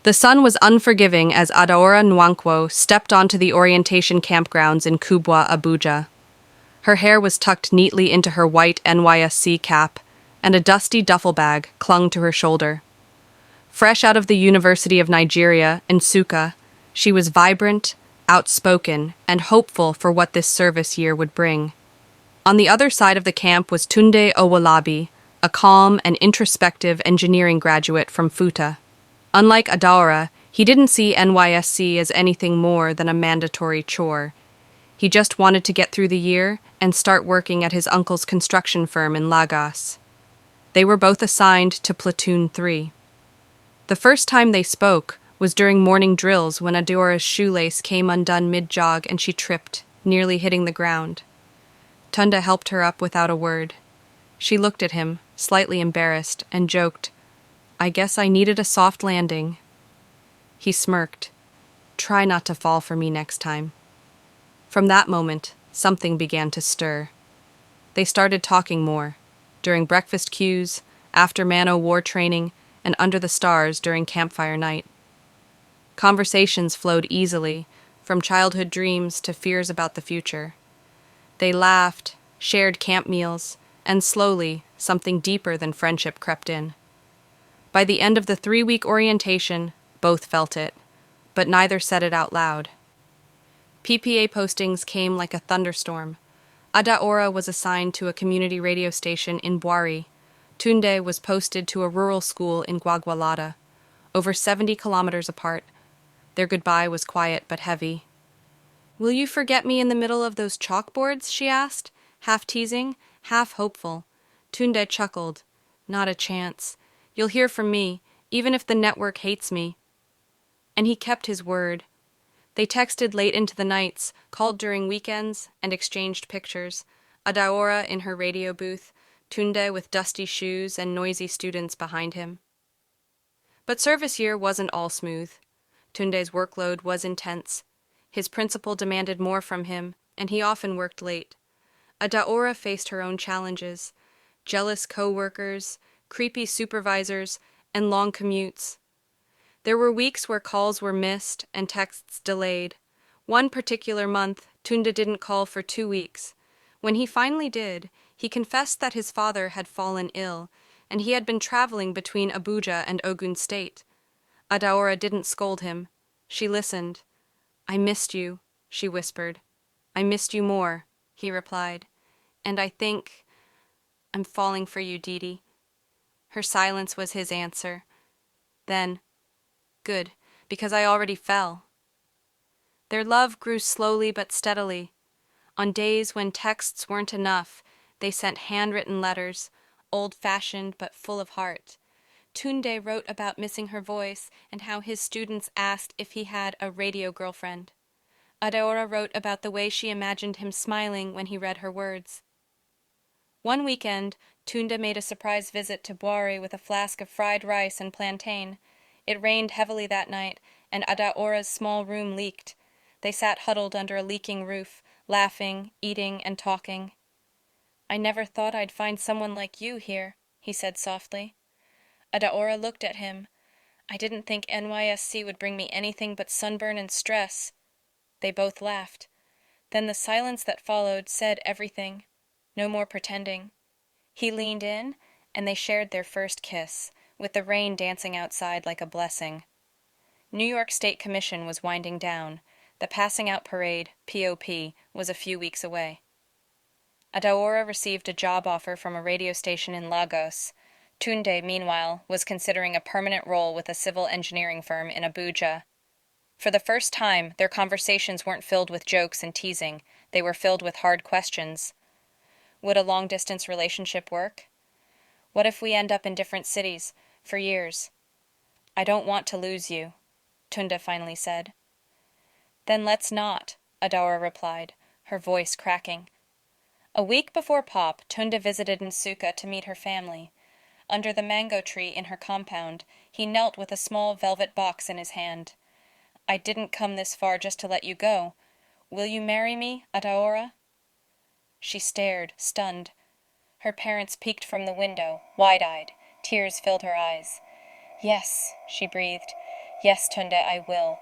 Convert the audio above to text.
The sun was unforgiving as Adaora Nwankwo stepped onto the orientation campgrounds in Kubwa, Abuja. Her hair was tucked neatly into her white NYSC cap, and a dusty duffel bag clung to her shoulder. Fresh out of the University of Nigeria, Nsukka, she was vibrant, outspoken, and hopeful for what this service year would bring. On the other side of the camp was Tunde Owolabi, a calm and introspective engineering graduate from Futa. Unlike Adaora, he didn't see NYSC as anything more than a mandatory chore. He just wanted to get through the year and start working at his uncle's construction firm in Lagos. They were both assigned to Platoon 3. The first time they spoke was during morning drills when Adaora's shoelace came undone mid-jog and she tripped, nearly hitting the ground. Tunda helped her up without a word. She looked at him, slightly embarrassed, and joked, "I guess I needed a soft landing." He smirked. "Try not to fall for me next time." From that moment, something began to stir. They started talking more, during breakfast cues, after Mano War training, and under the stars during campfire night. Conversations flowed easily, from childhood dreams to fears about the future. They laughed, shared camp meals, and slowly, something deeper than friendship crept in. By the end of the 3-week orientation, both felt it, but neither said it out loud. PPA postings came like a thunderstorm. Adaora was assigned to a community radio station in Bwari. Tunde was posted to a rural school in Gwagwalada, over 70 kilometers apart. Their goodbye was quiet but heavy. "Will you forget me in the middle of those chalkboards?" she asked, half teasing, half hopeful. Tunde chuckled. "Not a chance. You'll hear from me, even if the network hates me." And he kept his word. They texted late into the nights, called during weekends, and exchanged pictures. Adaora in her radio booth, Tunde with dusty shoes and noisy students behind him. But service year wasn't all smooth. Tunde's workload was intense. His principal demanded more from him, and he often worked late. Adaora faced her own challenges: jealous co-workers, creepy supervisors, and long commutes. There were weeks where calls were missed and texts delayed. One particular month, Tunde didn't call for 2 weeks. When he finally did, he confessed that his father had fallen ill, and he had been traveling between Abuja and Ogun State. Adaora didn't scold him. She listened. "I missed you," she whispered. "I missed you more," he replied. "And I think I'm falling for you, Didi." Her silence was his answer. Then, "Good, because I already fell." Their love grew slowly but steadily. On days when texts weren't enough, they sent handwritten letters, old-fashioned but full of heart. Tunde wrote about missing her voice and how his students asked if he had a radio girlfriend. Adaora wrote about the way she imagined him smiling when he read her words. One weekend, Tunde made a surprise visit to Bwari with a flask of fried rice and plantain. It rained heavily that night, and Adaora's small room leaked. They sat huddled under a leaking roof, laughing, eating, and talking. "I never thought I'd find someone like you here," he said softly. Adaora looked at him. "I didn't think NYSC would bring me anything but sunburn and stress." They both laughed. Then the silence that followed said everything. No more pretending. He leaned in, and they shared their first kiss, with the rain dancing outside like a blessing. New York State Commission was winding down. The passing out parade, POP, was a few weeks away. Adaora received a job offer from a radio station in Lagos. Tunde, meanwhile, was considering a permanent role with a civil engineering firm in Abuja. For the first time, their conversations weren't filled with jokes and teasing. They were filled with hard questions. Would a long-distance relationship work? What if we end up in different cities, for years? "I don't want to lose you," Tunde finally said. "Then let's not," Adaora replied, her voice cracking. A week before Pop, Tunde visited Nsukka to meet her family. Under the mango tree in her compound, he knelt with a small velvet box in his hand. "I didn't come this far just to let you go. Will you marry me, Adaora?" She stared, stunned. Her parents peeked from the window, wide-eyed. Tears filled her eyes. "Yes," she breathed. Yes, Tunde, I will.